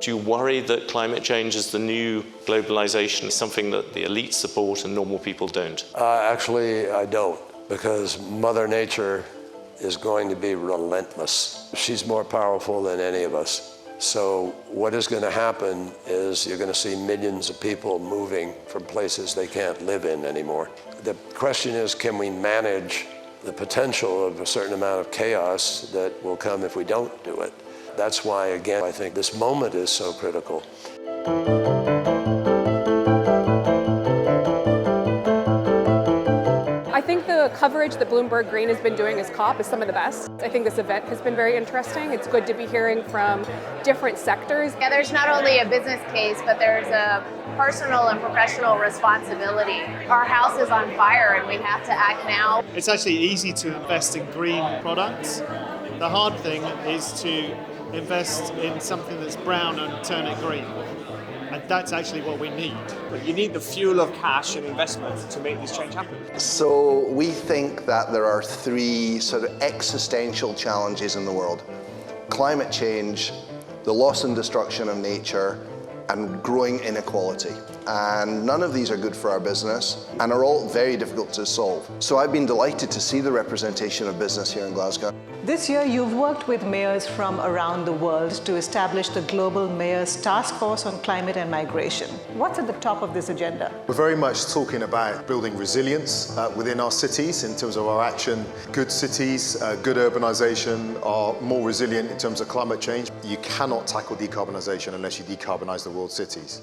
Do you worry that climate change is the new globalization, something that the elites support and normal people don't? Actually, I don't, because Mother Nature is going to be relentless. She's more powerful than any of us. So what is going to happen is you're going to see millions of people moving from places they can't live in anymore. The question is, can we manage the potential of a certain amount of chaos that will come if we don't do it? That's why, again, I think this moment is so critical. I think the coverage that Bloomberg Green has been doing as COP is some of the best. I think this event has been very interesting. It's good to be hearing from different sectors. Yeah, there's not only a business case, but there's a personal and professional responsibility. Our house is on fire and we have to act now. It's actually easy to invest in green products. The hard thing is to invest in something that's brown and turn it green. And that's actually what we need. But you need the fuel of cash and investment to make this change happen. So we think that there are three sort of existential challenges in the world: climate change, the loss and destruction of nature, and growing inequality. And none of these are good for our business and are all very difficult to solve. So I've been delighted to see the representation of business here in Glasgow. This year, you've worked with mayors from around the world to establish the Global Mayors Task Force on Climate and Migration. What's at the top of this agenda? We're very much talking about building resilience within our cities in terms of our action. Good cities, good urbanisation are more resilient in terms of climate change. You cannot tackle decarbonisation unless you decarbonise the world's cities.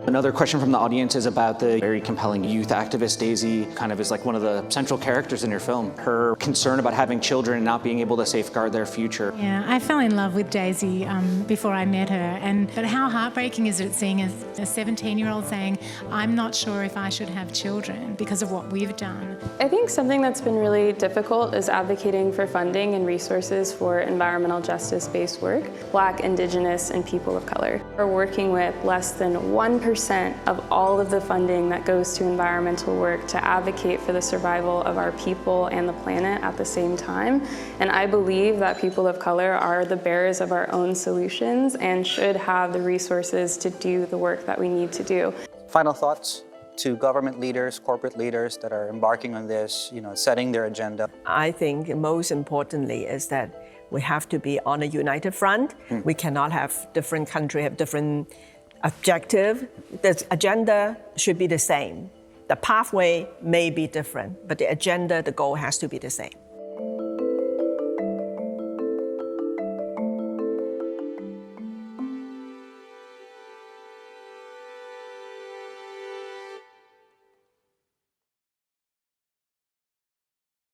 Another question from the audience is about the very compelling youth activist Daisy, kind of is like one of the central characters in your film. Her concern about having children and not being able to safeguard their future. Yeah, I fell in love with Daisy before I met her, but how heartbreaking is it seeing a 17-year-old saying, I'm not sure if I should have children because of what we've done. I think something that's been really difficult is advocating for funding and resources for environmental justice-based work, Black, Indigenous, and people of color. We're working with less than 1% of all of the funding that goes to environmental work to advocate for the survival of our people and the planet at the same time. And I believe that people of color are the bearers of our own solutions and should have the resources to do the work that we need to do. Final thoughts to government leaders, corporate leaders that are embarking on this, setting their agenda? I think most importantly is that we have to be on a united front. We cannot have different countries have different objective. The agenda should be the same. The pathway may be different, but the agenda, the goal has to be the same.